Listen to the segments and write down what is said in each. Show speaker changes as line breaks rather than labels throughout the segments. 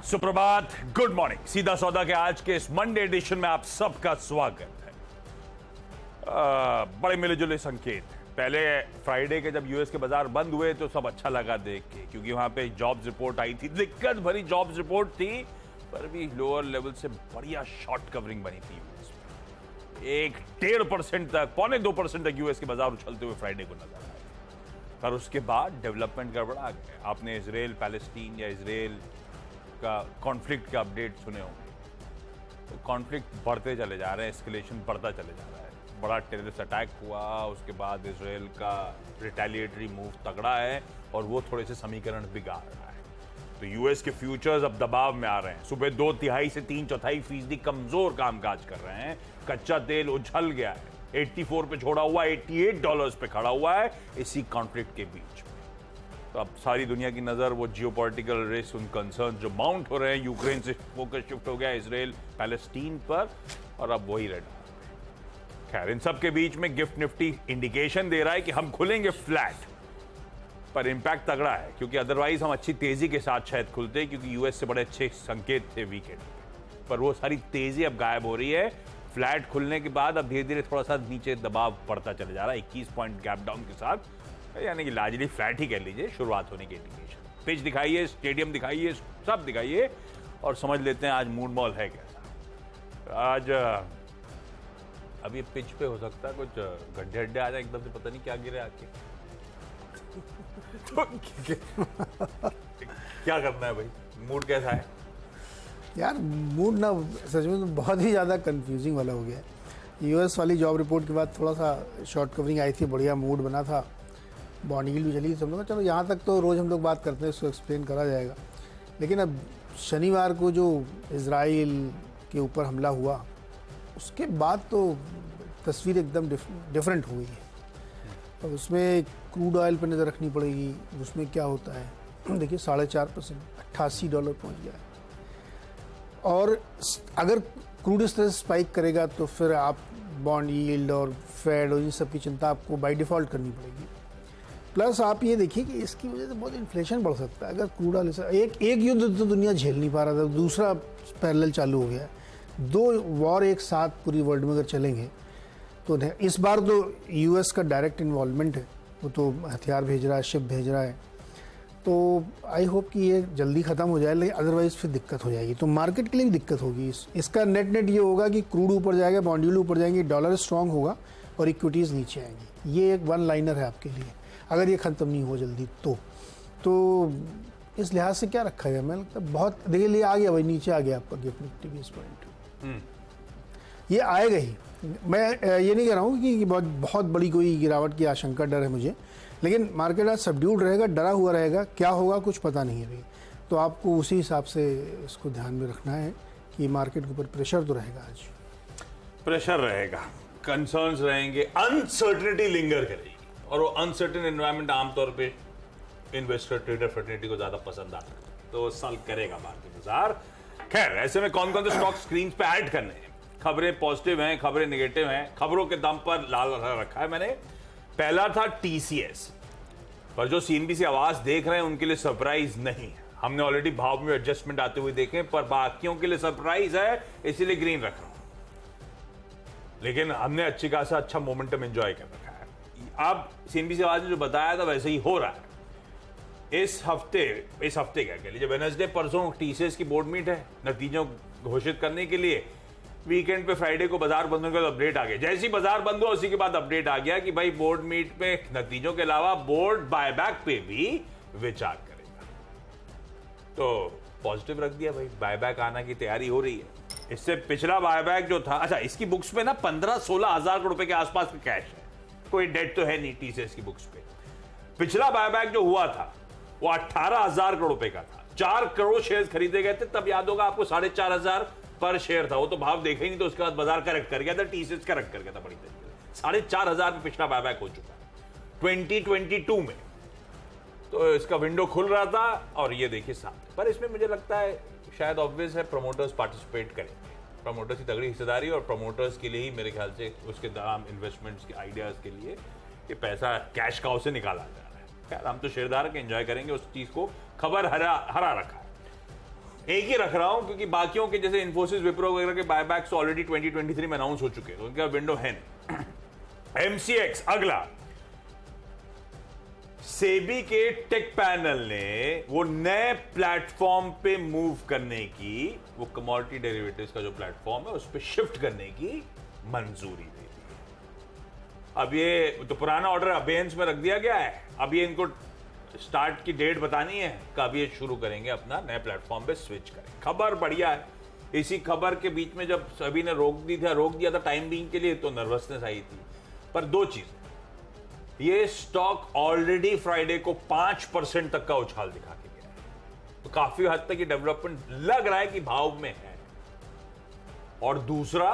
सुप्रभात, good morning. सीधा सौदा के आज के इस मंडे एडिशन में आप सबका स्वागत है। बड़े मिले जुले संकेत। पहले फ्राइडे के जब यूएस के बाजार बंद हुए तो सब अच्छा लगा देख के, क्योंकि वहां पे जॉब्स रिपोर्ट आई थी, दिक्कत भरी जॉब्स रिपोर्ट थी, पर भी लोअर लेवल से बढ़िया शॉर्ट कवरिंग बनी थी यूएस में। 1.5% तक, 1.25% तक यूएस के बाजार उछलते हुए फ्राइडे को नजर आए। पर उसके बाद डेवलपमेंट गड़बड़ा गए। आपने इजराइल पैलेस्टीन या इजराइल का कॉन्फ्लिक्ट के अपडेट सुने होंगे। तो कॉन्फ्लिक्ट बढ़ते चले जा रहे हैं, एस्केलेशन बढ़ता चले जा रहा है। बड़ा टेररिस्ट अटैक हुआ, उसके बाद इजराइल का रिटेलिएटरी मूव तगड़ा है और वो थोड़े से समीकरण बिगाड़ रहा है। तो यूएस के फ्यूचर्स अब दबाव में आ रहे हैं। सुबह 2/3 से 3/4% कमजोर कामकाज कर रहे हैं। कच्चा तेल उछल गया है, 84 पे छोड़ा हुआ, $88 पे खड़ा हुआ है इसी कॉन्फ्लिक्ट के बीच में। तो अब सारी दुनिया की नजर वो जियोपॉलिटिकल रिस्क, उन कंसर्न जो माउंट हो रहे हैं, यूक्रेन से फोकस शिफ्ट हो गया इजराइल पैलेस्टीन पर, और अब वही रेड। खैर, इन सब के बीच में गिफ्ट निफ्टी इंडिकेशन दे रहा है कि हम खुलेंगे फ्लैट, पर इंपैक्ट तगड़ा है, क्योंकि अदरवाइज हम अच्छी तेजी के साथ शायद खुलते, क्योंकि यूएस से बड़े अच्छे संकेत थे वीकेंड पर वो सारी तेजी अब गायब हो रही है। फ्लैट खुलने के बाद अब धीरे धीरे थोड़ा सा नीचे दबाव पड़ता चले जा रहा है 21 पॉइंट गैप डाउन के साथ, यानी कि लार्जली फ्लैट ही कह लीजिए, शुरुआत होने की इंडिकेशन। पिच दिखाइए, स्टेडियम दिखाइए, सब दिखाइए और समझ लेते हैं आज मूड मॉल है कैसा। आज अब ये पिच पे हो सकता है कुछ गड्ढे अड्डे आ जाए एकदम से, पता नहीं क्या गिरे आके। तो क्या करना है भाई, मूड कैसा है
यार? मूड ना सच में तो बहुत ही ज़्यादा कंफ्यूजिंग वाला हो गया है। यूएस वाली जॉब रिपोर्ट के बाद थोड़ा सा शॉर्ट कवरिंग आई थी, बढ़िया मूड बना था, बॉन्ड यील्ड भी चली, सब लोग चलो यहाँ तक तो रोज़ हम लोग बात करते हैं, उसको एक्सप्लेन करा जाएगा। लेकिन अब शनिवार को जो इजराइल के ऊपर हमला हुआ, उसके बाद तो तस्वीर एकदम डिफरेंट हो गई है। अब उसमें क्रूड ऑयल पर नज़र रखनी पड़ेगी, उसमें क्या होता है। देखिए 4.5%, $88 पहुँच गया है। और अगर क्रूड इस तरह से स्पाइक करेगा तो फिर आप बॉन्ड यील्ड और फेड और इन सब की चिंता आपको बाय डिफ़ॉल्ट करनी पड़ेगी। प्लस आप ये देखिए कि इसकी वजह से बहुत इन्फ्लेशन बढ़ सकता है। अगर क्रूड ऑयल एक युद्ध तो दुनिया झेल नहीं पा रहा था, दूसरा पैरेलल चालू हो गया है। 2 वॉर एक साथ पूरी वर्ल्ड में अगर चलेंगे तो इस बार तो यूएस का डायरेक्ट इन्वॉल्वमेंट है, वो तो हथियार भेज रहा है, शिप भेज रहा है। तो आई होप कि ये जल्दी ख़त्म हो जाए, लेकिन अदरवाइज़ फिर दिक्कत हो जाएगी, तो मार्केट के लिए भी दिक्कत होगी। इसका नेट ये होगा कि क्रूड ऊपर जाएगा, बॉन्ड यील्ड ऊपर जाएंगे, डॉलर स्ट्रांग होगा और इक्विटीज़ नीचे आएंगी। ये एक वन लाइनर है आपके लिए, अगर ये ख़त्म नहीं हो जल्दी तो इस लिहाज से क्या रखा है, मैं लगता है बहुत देखिए लिए आ गया भाई, नीचे आ गया आपका गिफ्ट निफ्टी 20 पॉइंट। ये आएगा ही। मैं ये नहीं कह रहा हूँ कि बहुत बड़ी कोई गिरावट की आशंका, डर है मुझे, लेकिन मार्केट आज सबड्यूड रहेगा, डरा हुआ रहेगा। क्या होगा कुछ पता नहीं है अभी, तो आपको उसी हिसाब से इसको ध्यान में रखना है कि मार्केट के ऊपर प्रेशर तो रहेगा, आज
प्रेशर रहेगा, कंसर्न्स रहेंगे, अनसर्टेनिटी लिंगर करेगी, और वो अनसर्टेन एनवायरनमेंट आमतौर पे इन्वेस्टर ट्रेडर फ्रेटर्निटी को ज्यादा पसंद आता है, तो साल करेगा मार्केट बाजार। खैर, ऐसे में कौन कौन से स्टॉक स्क्रीन पे ऐड करने हैं, खबरें पॉजिटिव हैं, खबरें नेगेटिव हैं, खबरों के दम पर लाल रखा है मैंने। पहला था टीसीएस, पर जो सीएनबी से आवाज देख रहे हैं उनके लिए सरप्राइज नहीं है, हमने ऑलरेडी भाव में एडजस्टमेंट आते हुए देखे, पर बाकियों के लिए सरप्राइज है, इसीलिए ग्रीन रख रहा हूं। लेकिन हमने अच्छी खासा अच्छा मोमेंटम एंजॉय कर रखा है। अब सीएनबी से आवाज ने जो बताया था वैसे ही हो रहा है। इस हफ्ते क्या कह लीजिए, वेडनेसडे परसों टीसीएस की बोर्ड मीट है, नतीजों घोषित करने के लिए। वीकेंड पे फ्राइडे को बाजार बंद होने का अपडेट आ गया। जैसे ही बाजार बंद हुआ उसी के बाद अपडेट आ गया कि भाई बोर्ड मीट पे नतीजों के अलावा बोर्ड बायबैक पे भी विचार करेगा। तो पॉजिटिव रख दिया भाई, बायबैक आना की तैयारी हो रही है। इससे पिछला बायबैक जो था, अच्छा इसकी बुक्स पे ना 15-16 हजार करोड़ रुपए के आसपास का कैश है, कोई डेट तो है नहीं टीसीएस की बुक्स पे। पिछला बायबैक जो हुआ था वो 18,000 करोड़ रुपए का था, 4 करोड़ शेयर खरीदे गए थे, तब याद होगा आपको 4,500 पर शेयर था, वो तो भाव देखा ही नहीं, तो उसके बाद बाजार करेक्ट कर गया था, टीसीएस करेक्ट कर गया था बड़ी तरीके से। 4,500 में पिछला बायबैक हो चुका है 2022 में, तो इसका विंडो खुल रहा था और ये देखिए सामने। पर इसमें मुझे लगता है शायद ऑब्वियस है, प्रमोटर्स पार्टिसिपेट करेंगे, प्रमोटर्स की तगड़ी हिस्सेदारी, और प्रमोटर्स के लिए ही मेरे ख्याल से उसके तमाम इन्वेस्टमेंट्स के आइडियाज के लिए ये पैसा कैश काउ से निकाला जा रहा है। खैर, हम तो शेयरधारक एंजॉय करेंगे उस चीज को, खबर हरा रखा है। एक ही रख रहा हूं क्योंकि बाकियों के जैसे इन्फोसिस, विप्रो वगैरह के बायबैक्स ऑलरेडी 2023 में अनाउंस हो चुके हैं, तो उनका विंडो है नहीं। एमसीएक्स अगला, सेबी के टेक पैनल ने वो नए प्लेटफॉर्म पे मूव करने की, वो कमोडिटी डेरिवेटिव्स का जो प्लेटफॉर्म है उस पे शिफ्ट करने की मंजूरी दे दी है। अब ये तो पुराना ऑर्डर अबेयंस में रख दिया गया है, अब ये इनको स्टार्ट की डेट बतानी है, कब ये शुरू करेंगे अपना नए प्लेटफॉर्म पे स्विच करें। खबर बढ़िया है। इसी खबर के बीच में जब सभी ने रोक दिया था टाइम बीइंग के लिए, तो नर्वसनेस आई थी। पर दो चीज, ये स्टॉक ऑलरेडी फ्राइडे को 5% तक का उछाल दिखा के गया है, तो काफी हद तक ये डेवलपमेंट लग रहा है कि भाव में है। और दूसरा,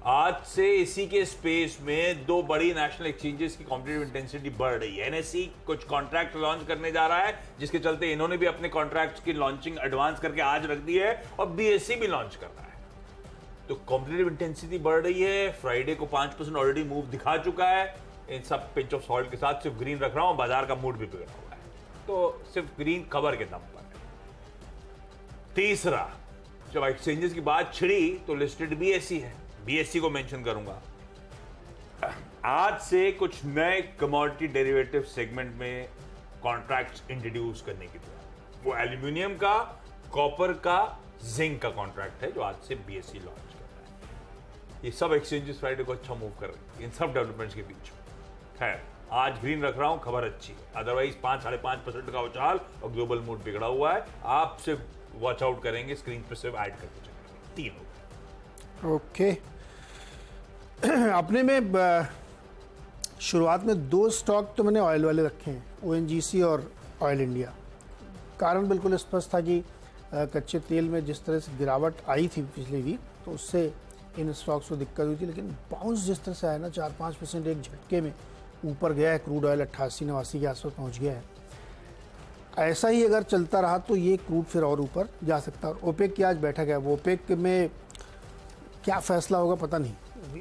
आज से इसी के स्पेस में दो बड़ी नेशनल एक्सचेंजेस की कॉम्पिटिटिव इंटेंसिटी बढ़ रही है। एनएसई कुछ कॉन्ट्रैक्ट लॉन्च करने जा रहा है, जिसके चलते इन्होंने भी अपने कॉन्ट्रैक्ट्स की लॉन्चिंग एडवांस करके आज रख दी है, और बीएसई भी लॉन्च कर रहा है। तो कॉम्पिटिटिव इंटेंसिटी बढ़ रही है। फ्राइडे को 5% ऑलरेडी मूव दिखा चुका है। इन सब पिंच ऑफ सॉल्ट के साथ सिर्फ ग्रीन रख रहा हूं, बाजार का मूड भी बिगड़ा हुआ है, तो सिर्फ ग्रीन खबर के दम पर है। तीसरा, जब एक्सचेंजेस की बात छिड़ी तो लिस्टेड बीएसई है, बीएसई को मेंशन करूंगा। आज से कुछ नए कमोडिटी डेरिवेटिव सेगमेंट में कॉन्ट्रैक्ट्स इंट्रोड्यूस करने की तैयारी। वो एल्यूमिनियम का, कॉपर का, जिंक का कॉन्ट्रैक्ट है जो आज से बीएसई लॉन्च कर रहा है। ये सब एक्सचेंजेस फ्राइडे को अच्छा मूव कर रहे हैं इन सब डेवलपमेंट्स के बीच। खैर, आज ग्रीन रख रहा हूं, खबर अच्छी है। अदरवाइज 5-5.5% का उछाल और ग्लोबल मूड बिगड़ा हुआ है। आप सिर्फ वॉच आउट करेंगे, स्क्रीन पे सिर्फ ऐड करके चलेंगे। 3 हो गए।
ओके। अपने में शुरुआत में 2 स्टॉक तो मैंने ऑयल वाले रखे हैं, ओएनजीसी और ऑयल इंडिया। कारण बिल्कुल स्पष्ट था कि कच्चे तेल में जिस तरह से गिरावट आई थी पिछले वीक, तो उससे इन स्टॉक्स को दिक्कत हुई थी। लेकिन बाउंस जिस तरह से आया ना, 4-5% एक झटके में ऊपर गया है। क्रूड ऑयल 88-89 के आसपास पहुंच गया है। ऐसा ही अगर चलता रहा तो ये क्रूड फिर और ऊपर जा सकता है। और ओपेक की आज बैठक है, वो ओपेक में क्या फैसला होगा पता नहीं,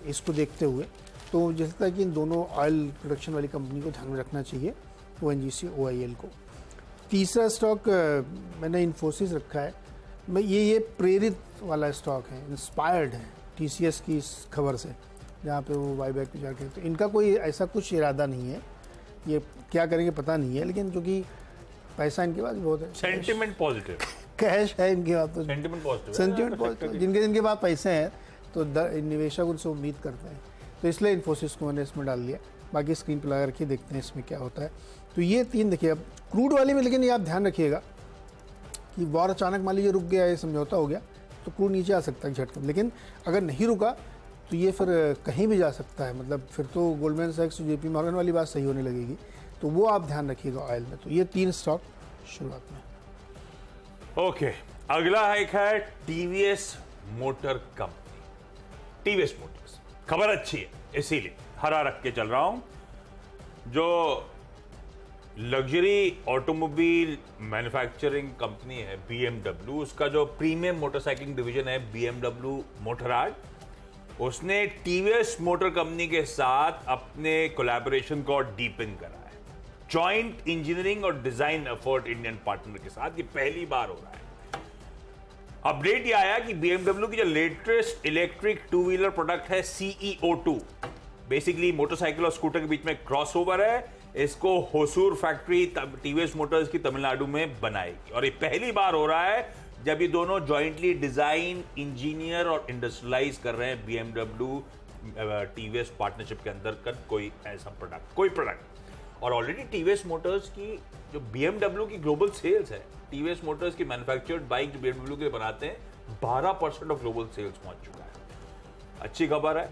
इसको देखते हुए तो मुझे लगता है कि इन दोनों ऑयल प्रोडक्शन वाली कंपनी को ध्यान में रखना चाहिए, ओएनजीसी, ओआईएल को। तीसरा स्टॉक मैंने इन्फोसिस रखा है। मैं ये प्रेरित वाला स्टॉक है, इंस्पायर्ड है टीसीएस की इस खबर से, जहाँ पे वो बाईबैक पे जाके, तो इनका कोई ऐसा कुछ इरादा नहीं है, ये क्या करेंगे पता नहीं है। लेकिन क्योंकि पैसा इनके पास बहुत है,
सेंटिमेंट पॉजिटिव,
कैश है इनके पास, तो
सेंटिमेंट
पॉजिटिव, जिनके पास पैसे हैं तो निवेशक उनसे उम्मीद करते हैं। तो इसलिए इन्फोसिस को मैंने इसमें डाल दिया। बाकी स्क्रीन पर लगा रखिए, देखते हैं इसमें क्या होता है। तो ये 3 देखिए। अब क्रूड वाली में लेकिन ये आप ध्यान रखिएगा कि वॉर अचानक मान लीजिए रुक गया, ये समझौता हो गया तो क्रूड नीचे आ सकता है झटके। लेकिन अगर नहीं रुका तो ये फिर कहीं भी जा सकता है, मतलब फिर तो गोल्डमैन सैक्स, जेपी मॉर्गन वाली बात सही होने लगेगी। तो वो आप ध्यान रखिएगा ऑयल में। तो ये 3 स्टॉक शुरुआत में।
ओके, अगला एक है TVS motor company. TVS Motors खबर अच्छी है, इसीलिए हरा रख के चल रहा हूं। जो लग्जरी ऑटोमोबाइल मैन्युफैक्चरिंग कंपनी है BMW, उसका जो प्रीमियम मोटरसाइकिलिंग डिवीजन है BMW मोटरआर्ट, उसने टीवीएस मोटर कंपनी के साथ अपने कोलैबोरेशन को डीपन करा है। जॉइंट इंजीनियरिंग और डिजाइन एफर्ट इंडियन पार्टनर के साथ, ये पहली बार हो रहा है। अपडेट ये आया कि BMW की जो लेटेस्ट इलेक्ट्रिक 2 व्हीलर प्रोडक्ट है CEO2, बेसिकली मोटरसाइकिल और स्कूटर के बीच में क्रॉसओवर है। इसको होसूर फैक्ट्री टीवीएस मोटर्स की तमिलनाडु में बनाएगी। और ये पहली बार हो रहा है जब ये दोनों जॉइंटली डिजाइन, इंजीनियर और इंडस्ट्रियलाइज कर रहे हैं BMW टीवीएस पार्टनरशिप के अंदर कर कोई ऐसा प्रोडक्ट। और ऑलरेडी टीवीएस मोटर्स की जो BMW की ग्लोबल सेल्स है, टीवीएस मोटर्स की मैन्युफैक्चर्ड बाइक जो BMW के लिए बनाते हैं, 12% ऑफ ग्लोबल सेल्स पहुंच चुका है। अच्छी खबर है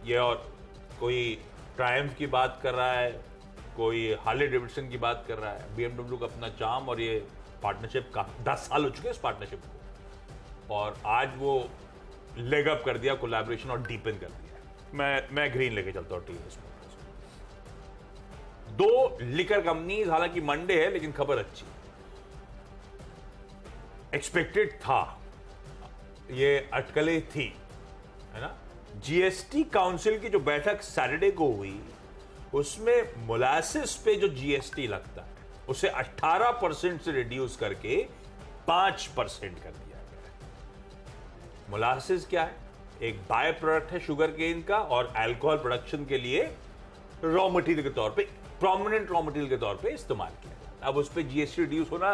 ये। और कोई ट्रायम्फ की बात कर रहा है, कोई हार्ले डेविडसन की बात कर रहा है। BMW का अपना चार्म और ये पार्टनरशिप का 10 साल हो चुके हैं इस पार्टनरशिप को, और आज वो लेग अप कर दिया, कोलैबोरेशन और डीपन कर दिया। मैं ग्रीन लेके चलता हूँ टीवीएस मोटर्स। 2 लिकर कंपनीज, हालांकि मंडे है लेकिन खबर अच्छी। एक्सपेक्टेड था, ये अटकलें थी, है ना। जीएसटी काउंसिल की जो बैठक सैटरडे को हुई, उसमें मोलासिस पे जो जीएसटी लगता है उसे 18% से रिड्यूस करके 5% कर दिया गया है। मोलासेस क्या है? एक बाय प्रोडक्ट है शुगर केन का और अल्कोहल प्रोडक्शन के लिए रॉ मटेरियल के तौर पे, प्रोमिनेंट रॉ मटेरियल के तौर पे इस्तेमाल किया जाता है। अब उस पर जीएसटी रिड्यूस होना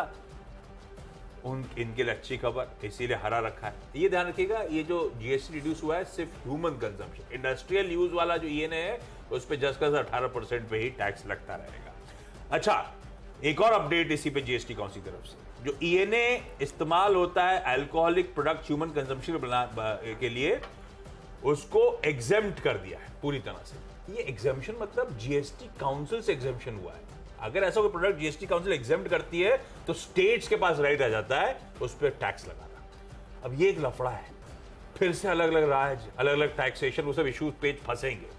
इनके लिए अच्छी खबर, इसीलिए हरा रखा है। ये ध्यान रखिएगा, ये जो जीएसटी रिड्यूस हुआ है सिर्फ ह्यूमन कंजम्पशन, इंडस्ट्रियल यूज वाला जो ईएनए है उस पर जस्ट का 18% पे ही टैक्स लगता रहेगा। अच्छा, एक और अपडेट इसी पे जीएसटी काउंसिल की तरफ से, जो ईएनए इस्तेमाल होता है अल्कोहलिक प्रोडक्ट ह्यूमन कंजम्पशन के लिए, उसको एग्जेम्प्ट कर दिया है पूरी तरह से। ये एग्जेम्पशन मतलब जीएसटी काउंसिल से एग्जेम्पशन हुआ है। अगर ऐसा कोई प्रोडक्ट जीएसटी काउंसिल एग्जेम्प्ट करती है तो स्टेट्स के पास राइट आ जाता है उस पर टैक्स लगाना। अब ये एक लफड़ा है, फिर से अलग अलग राज्य, अलग अलग टैक्सेशन, वो सब इश्यूज पेज फंसेंगे।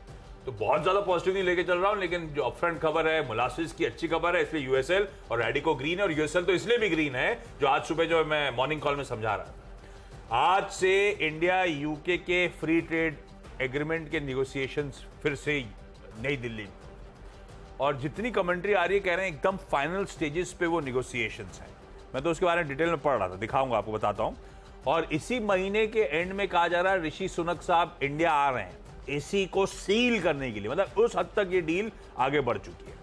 तो बहुत ज्यादा पॉजिटिव नहीं लेके चल रहा हूं, लेकिन जो अपफ्रंट खबर है मोलासिस की अच्छी खबर है, इसलिए यूएसएल और रैडिको ग्रीन है। और यूएसएल तो इसलिए भी ग्रीन है जो आज सुबह जो मैं मॉर्निंग कॉल में समझा रहा था, आज से इंडिया यूके के फ्री ट्रेड एग्रीमेंट के निगोसिएशंस फिर से नई दिल्ली में, और जितनी कमेंट्री आ रही है कह रहे हैं एकदम फाइनल स्टेजेस पे वो निगोसिएशंस हैं। मैं तो उसके बारे में डिटेल में पढ़ रहा था, दिखाऊंगा आपको, बताता हूं। और इसी महीने के एंड में कहा जा रहा है ऋषि सुनक साहब इंडिया आ रहे हैं इसी को सील करने के लिए। मतलब उस हद तक ये डील आगे बढ़ चुकी है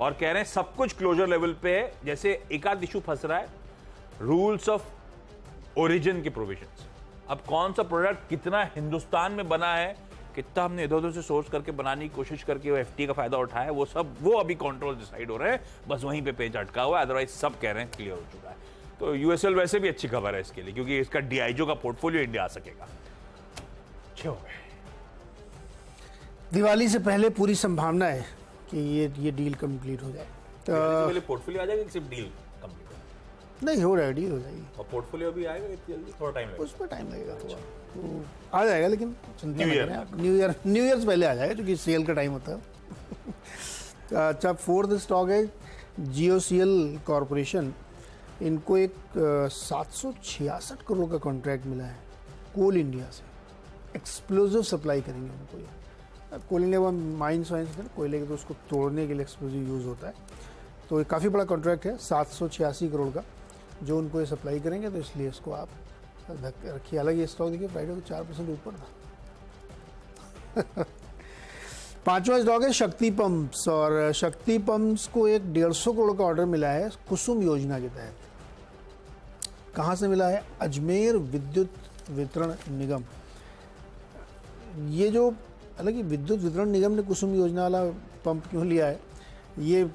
और कह रहे हैं सब कुछ क्लोजर लेवल पे है। जैसे एक आध इशू फंस रहा है, रूल्स ऑफ ओरिजिन के प्रोविजंस। अब कौन सा प्रोडक्ट कितना हिंदुस्तान में बना है, कितना हमने इधर उधर से सोर्स करके बनाने की कोशिश करके वो एफटी का फायदा उठाया, वो अभी कंट्रोल डिसाइड हो रहे हैं, बस वहीं पे पेज अटका हुआ है। अदरवाइज सब कह रहे हैं क्लियर हो चुका है। तो यूएसएल वैसे भी अच्छी खबर है इसके लिए, क्योंकि इसका डीआईजो का पोर्टफोलियो इंडिया आ सकेगा। अच्छे हो गए।
दिवाली से पहले पूरी संभावना है कि ये डील कंप्लीट हो जाए।
पहले पोर्टफोलियो आ जाएगा कि सिर्फ डील कंप्लीट हो?
नहीं, हो रहा है, डील हो जाएगी।
और पोर्टफोलियो भी आएगा जल्दी, थोड़ा टाइम लगेगा?
उसमें टाइम लगेगा थोड़ा, तो आ जाएगा, लेकिन चिंता
न्यू
मत करें आप। न्यू ईयर से पहले आ जाएगा, क्योंकि सेल का टाइम होता है। अच्छा, फोर्थ स्टॉक है जीओसीएल कॉरपोरेशन। इनको एक 766 करोड़ का कॉन्ट्रैक्ट मिला है कोल इंडिया से। एक्सप्लोजिव सप्लाई करेंगे उनको ये। कोल इंडिया वो माइंस वाइंस है कोयले के, तो उसको तोड़ने के लिए एक्सप्लोजिव यूज़ होता है। तो ये काफ़ी बड़ा कॉन्ट्रैक्ट है 786 करोड़ का, जो उनको ये सप्लाई करेंगे, तो इसलिए इसको आप रखिए। हालांकि ये स्टॉक देखिए फ्राइडे को 4% ऊपर था। पांचवा स्टॉक है शक्ति पंप्स, और शक्ति पंप्स को एक 150 करोड़ का ऑर्डर मिला है कुसुम योजना के तहत। कहाँ से मिला है? अजमेर विद्युत वितरण निगम। ये जो, हालांकि विद्युत वितरण निगम ने कुसुम योजना वाला पंप क्यों लिया है, ये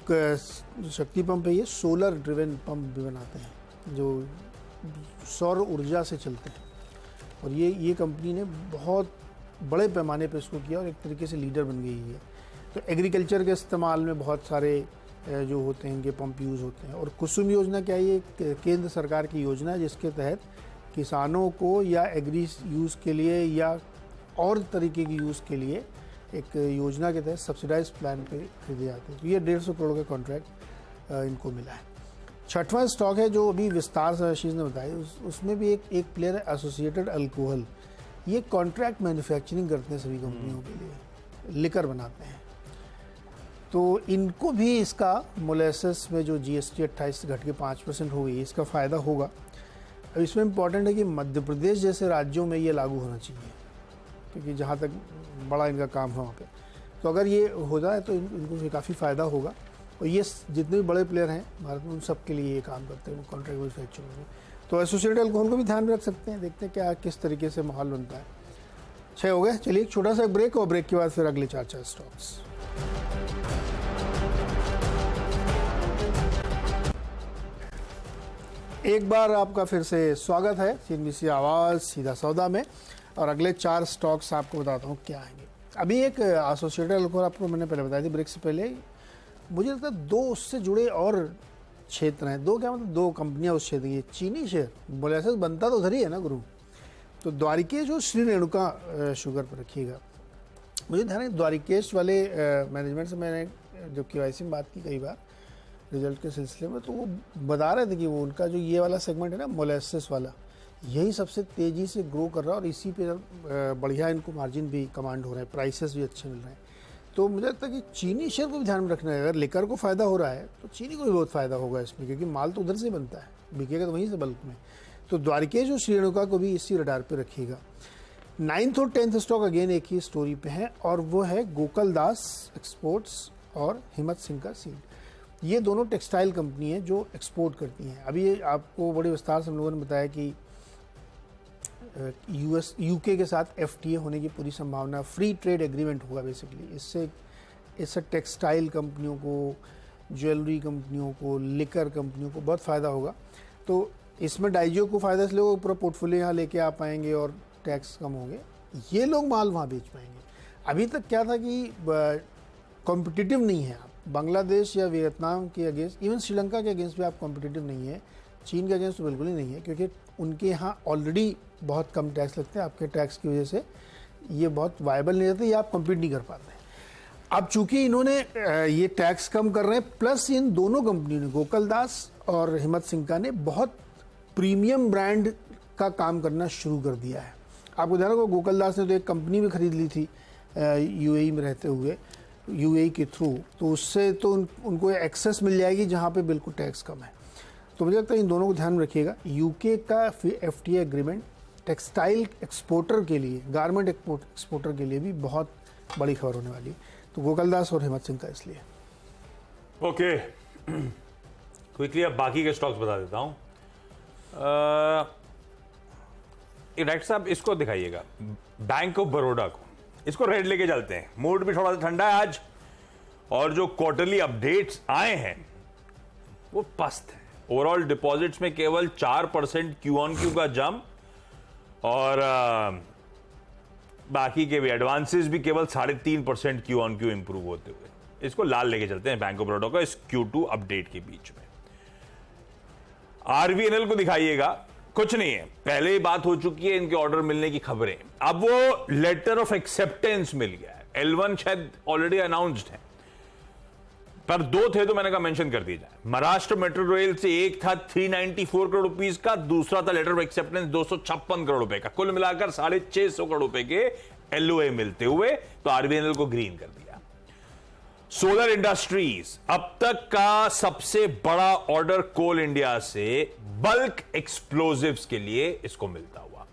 शक्ति पंप है, ये सोलर ड्रिवन पंप भी बनाते हैं जो सौर ऊर्जा से चलते हैं। और ये कंपनी ने बहुत बड़े पैमाने पे इसको किया और एक तरीके से लीडर बन गई है। तो एग्रीकल्चर के इस्तेमाल में बहुत सारे जो होते हैं इनके पंप यूज़ होते हैं। और कुसुम योजना क्या है? ये केंद्र सरकार की योजना है जिसके तहत किसानों को या एग्री यूज़ के लिए या और तरीके की यूज़ के लिए एक योजना के तहत सब्सिडाइज प्लान पे खरीदे जाते हैं। तो ये 150 करोड़ का कॉन्ट्रैक्ट इनको मिला है। छठवां स्टॉक है जो अभी विस्तार से आशीष ने बताया, उसमें भी एक प्लेयर है एसोसिएटेड अल्कोहल। ये कॉन्ट्रैक्ट मैन्युफैक्चरिंग करते हैं सभी कंपनियों के लिए, लिकर बनाते हैं। तो इनको भी इसका मोलेसेस में जो जीएसटी 28 से घट के 5% हो गई, इसका फ़ायदा होगा। अब इसमें इम्पॉर्टेंट है कि मध्य प्रदेश जैसे राज्यों में ये लागू होना चाहिए, क्योंकि जहाँ तक बड़ा इनका काम है वहाँ पे। तो अगर ये हो जाए तो इनको भी काफ़ी फ़ायदा होगा। और ये जितने भी बड़े प्लेयर हैं भारत में, उन सब के लिए ये काम करते हैं कॉन्ट्रैक्ट मैन्युफैक्चरिंग में। तो एसोसिएटेड अल्कोहल को भी ध्यान में रख सकते हैं। देखते हैं क्या किस तरीके से माहौल बनता है। 6 हो गए। चलिए एक छोटा सा ब्रेक, और ब्रेक के बाद फिर अगले 4 स्टॉक्स। एक बार आपका फिर से स्वागत है CNBC आवाज़ सीधा सौदा में। और अगले 4 स्टॉक्स आपको बताता हूँ क्या आएंगे। अभी एक एसोसिएटेड अल्कोहल आपको मैंने पहले बताई थी ब्रेक से पहले। मुझे लगता है 2 उससे जुड़े और क्षेत्र हैं। 2 क्या मतलब 2 कंपनियां उस क्षेत्र की। चीनी शेयर मोलेसेस बनता तो उधर ही है ना गुरु। तो द्वारिकेश और श्री रेणुका शुगर पर रखिएगा। मुझे ध्यान है द्वारिकेश वाले मैनेजमेंट से मैंने जब KYC में बात की कई बार रिजल्ट के सिलसिले में, तो वो बता रहे थे कि वो उनका जो ये वाला सेगमेंट है ना मोलेसेस वाला, यही सबसे तेज़ी से ग्रो कर रहा है और इसी पे बढ़िया इनको मार्जिन भी कमांड हो रहा है, प्राइसेस भी अच्छे मिल रहे हैं। तो मुझे लगता है कि चीनी शेयर को भी ध्यान में रखना है। अगर लिकर को फ़ायदा हो रहा है तो चीनी को भी बहुत फ़ायदा होगा इसमें, क्योंकि माल तो उधर से बनता है। बिकेगा तो वहीं से बल्क में। तो द्वारिकेश और श्री रेणुका को भी इसी रडार पे रखिएगा। 9th और 10th स्टॉक अगेन एक ही स्टोरी पे है, और वो है गोकुल दास एक्सपोर्ट्स और हिम्मत सिंह का सीड। ये दोनों टेक्सटाइल कंपनी है जो एक्सपोर्ट करती हैं। अभी ये आपको बड़े विस्तार से हम लोगों ने बताया कि यूके के साथ FTA होने की पूरी संभावना, फ्री ट्रेड एग्रीमेंट होगा बेसिकली। इससे टेक्सटाइल कंपनियों को, ज्वेलरी कंपनियों को, लिकर कंपनियों को बहुत फ़ायदा होगा। तो इसमें डाइजियो को फ़ायदा, इसलिए वो पूरा पोर्टफोलियो यहाँ लेके आ पाएंगे और टैक्स कम होंगे, ये लोग माल वहाँ बेच पाएंगे। अभी तक क्या था कि कॉम्पिटिटिव नहीं है आप, बांग्लादेश या वियतनाम के अगेंस्ट, इवन श्रीलंका के अगेंस्ट भी आप कॉम्पिटिटिव नहीं है, चीन के अगेंस्ट तो बिल्कुल ही नहीं है, क्योंकि उनके यहाँ ऑलरेडी बहुत कम टैक्स लगते हैं। आपके टैक्स की वजह से ये बहुत वायबल नहीं रहते, ये आप कम्पीट नहीं कर पाते हैं। अब चूंकि इन्होंने ये टैक्स कम कर रहे हैं, प्लस इन दोनों कंपनियों ने, गोकुल दास और हिम्मत सिंह का ने, बहुत प्रीमियम ब्रांड का काम करना शुरू कर दिया है। आपको ध्यान होगा गोकुल दास ने तो एक कंपनी भी खरीद ली थी UAE में रहते हुए, UAE के थ्रू, तो उससे तो उनको एक्सेस मिल जाएगी जहाँ पे बिल्कुल टैक्स कम है। तो मुझे लगता है इन दोनों को ध्यान में रखिएगा। यूके का FTA एग्रीमेंट टेक्सटाइल एक्सपोर्टर के लिए, गारमेंट एक्सपोर्टर के लिए भी बहुत बड़ी खबर होने वाली है। तो गोकुल दास और हिम्मत सिंह का इसलिए।
ओके, क्विकली अब बाकी के स्टॉक्स बता देता हूं। डायरेक्टर साहब इसको दिखाइएगा, बैंक ऑफ बड़ौदा को, इसको रेड लेके चलते हैं। मूड भी थोड़ा सा ठंडा है आज, और जो क्वार्टरली अपडेट्स आए हैं वो पस्त है। ओवरऑल डिपॉजिट्स में केवल 4% Q-on-Q का जंप, और बाकी के भी एडवांसेस भी केवल 3.5% Q-on-Q इंप्रूव होते हुए। इसको लाल लेके चलते हैं बैंक ऑफ बड़ौदा का इस Q2 अपडेट के बीच में। RVNL को दिखाइएगा, कुछ नहीं है, पहले ही बात हो चुकी है, इनके ऑर्डर मिलने की खबरें। अब वो लेटर ऑफ एक्सेप्टेंस मिल गया है। L1 शायद ऑलरेडी अनाउंस्ड है, पर 2 थे तो मैंने कहा मेंशन कर दिया जाए। महाराष्ट्र मेट्रो रेल से एक था 394 करोड़ रुपीस का, दूसरा था लेटर ऑफ एक्सेप्टेंस 256 करोड़ रुपए का, कुल मिलाकर 650 करोड़ रुपए के LOA मिलते हुए, तो RVNL को ग्रीन कर दिया। सोलर इंडस्ट्रीज, अब तक का सबसे बड़ा ऑर्डर कोल इंडिया से बल्क एक्सप्लोजिव्स के लिए इसको मिलता हुआ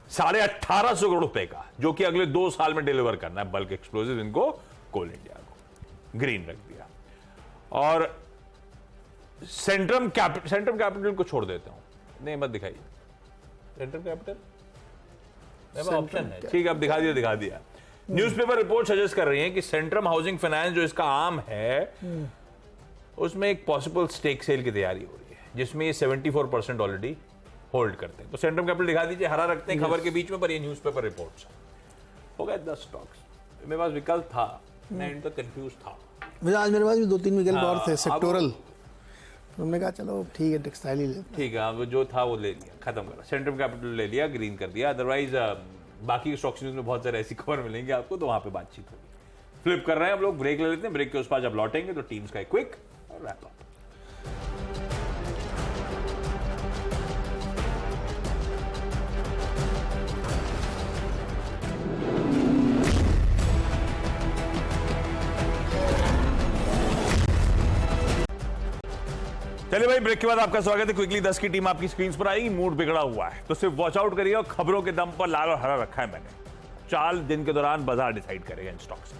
1850 करोड़ रुपए का, जो कि अगले 2 साल में डिलीवर करना है बल्क एक्सप्लोजिव इनको, कोल इंडिया को ग्रीन रख दिया। और सेंट्रम कैपिटल को छोड़ देता हूं, नहीं मत दिखाइए सेंट्रम कैपिटल, ऑप्शन है ठीक है, अब दिखा दिया। न्यूज़पेपर रिपोर्ट सजेस्ट कर रही हैं कि सेंट्रम हाउसिंग फाइनेंस जो इसका आर्म है, उसमें एक पॉसिबल स्टेक सेल की तैयारी हो रही है, जिसमें ये 74% ऑलरेडी होल्ड करते हैं। तो सेंट्रम कैपिटल दिखा दीजिए, हरा रखते हैं खबर के बीच में, पर ये न्यूज़पेपर रिपोर्ट्स हो गए 10 स्टॉक्स। मेरे पास विकल्प था, मैं इन तक कंफ्यूज था।
आज मेरे पास भी 2-3 विकल्प और थे सेक्टोरल, तो हमने कहा चलो ठीक है टेक्सटाइल ही ले, ठीक
है, अब जो था वो ले लिया, खत्म करा, सेंट्रम कैपिटल ले लिया, ग्रीन कर दिया। अदरवाइज बाकी स्टॉक्स न्यूज़ में बहुत सारे ऐसी खबर मिलेंगे आपको, तो वहां पे बातचीत होगी। फ्लिप कर रहे हैं हम लोग, ब्रेक ले लेते हैं, ब्रेक के उस पास जब लौटेंगे तो टीम्स का एक क्विक और रैप अप। चलिए भाई, ब्रेक के बाद आपका स्वागत है। क्विकली 10 की टीम आपकी स्क्रीन पर आएगी। मूड बिगड़ा हुआ है तो सिर्फ वॉच आउट करिए, और खबरों के दम पर लाल और हरा रखा है मैंने। चाल दिन के दौरान बाजार डिसाइड करेगा इन स्टॉक्स।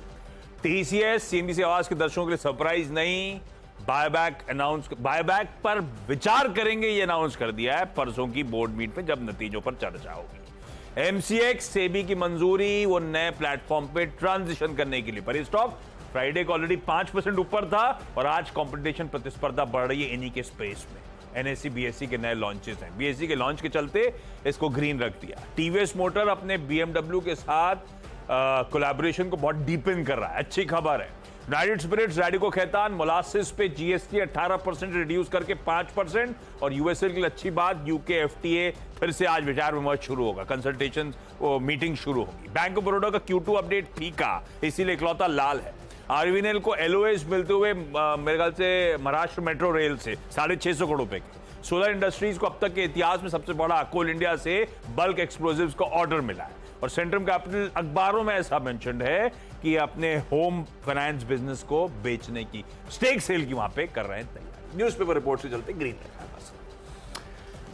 TCS CNBC आवाज के दर्शकों के लिए सरप्राइज नहीं, बायबैक पर विचार करेंगे, ये अनाउंस कर दिया है परसों की बोर्ड मीट में, जब नतीजों पर चर्चा होगी। MCX सेबी की मंजूरी वो नए प्लेटफॉर्म पे ट्रांजिशन करने के लिए, पर स्टॉक फ्राइडे को ऑलरेडी 5% ऊपर था, और आज कंपटीशन प्रतिस्पर्धा बढ़ रही है इन्हीं के स्पेस में। NSE BSE के नए लॉन्चेस हैं, BSE के लॉन्च के चलते इसको ग्रीन रख दिया। TVS मोटर अपने BMW के साथ कोलैबोरेशन को बहुत डीपन कर रहा है, अच्छी खबर है। United Spirits Radico Khaitan molasses पे GST 18% रिड्यूस करके 5%, और यूएसए के लिए अच्छी बात, यूके FTA फिर से आज विचार विमर्श शुरू होगा, कंसल्टेशन मीटिंग शुरू होगी। बैंक ऑफ बड़ौदा का Q2 अपडेट फीका, इसीलिए इकलौता लाल है। RVNL को LOAs मिलते हुए मेरे ख्याल से महाराष्ट्र मेट्रो रेल से 650 करोड़ रुपए के। सोलर इंडस्ट्रीज को अब तक के इतिहास में सबसे बड़ा कोल इंडिया से बल्क एक्सप्लोजिव्स का ऑर्डर मिला है। और सेंट्रम कैपिटल अखबारों में ऐसा मेंशन्ड है कि अपने होम फाइनेंस बिजनेस को बेचने की, स्टेक सेल की वहां पे कर रहे हैं तैयारी। न्यूज़पेपर रिपोर्ट से चलते ग्रीन रखा है बस।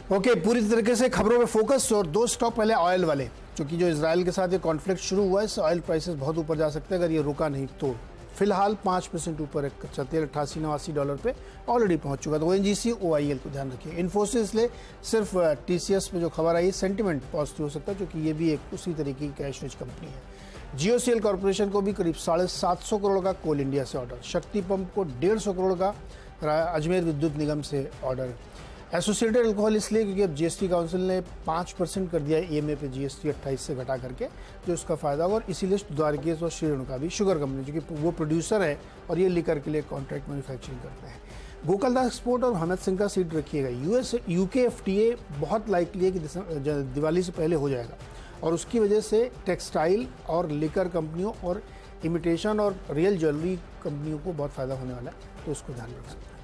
ओके, पूरी तरीके से खबरों में फोकस। और दो स्टॉक पहले ऑयल वाले, क्योंकि जो इसराइल के साथ ये कॉन्फ्लिक्ट शुरू हुआ है इससे ऑयल प्राइसेस बहुत ऊपर जा सकते हैं अगर ये रुका नहीं तो। फिलहाल 5% ऊपर है कच्चा तेल, $88-89 पे ऑलरेडी पहुंच चुका है। तो ONGC OIL को ध्यान रखिए। इन्फोसिस ले सिर्फ TCS पे जो खबर आई सेंटिमेंट पॉजिटिव हो सकता है, क्योंकि ये भी एक उसी तरीके की कैश रिच कंपनी है। GOCL कॉर्पोरेशन को भी करीब 750 करोड़ का कोल इंडिया से ऑर्डर। शक्ति पंप को 150 करोड़ का अजमेर विद्युत निगम से ऑर्डर। एसोसिएटेड अल्कोहल इसलिए क्योंकि अब GST काउंसिल ने 5% कर दिया है EMA पे GST 28 से घटा करके, जो उसका फायदा होगा। और इसीलिए द्वारकेश और श्री रेणुका भी शुगर कंपनी, क्योंकि वो प्रोड्यूसर है और ये लिकर के लिए कॉन्ट्रैक्ट मैन्युफैक्चरिंग करते हैं। गोकुलदास एक्सपोर्ट और हमद सिंह का सीट रखिएगा। UK FTA बहुत लाइकली है कि दिवाली से पहले हो जाएगा, और उसकी वजह से टेक्सटाइल और लिकर कंपनियों और इमिटेशन और रियल ज्वेलरी कंपनियों को बहुत फ़ायदा होने वाला है, तो उसको ध्यान रख सकते हैं।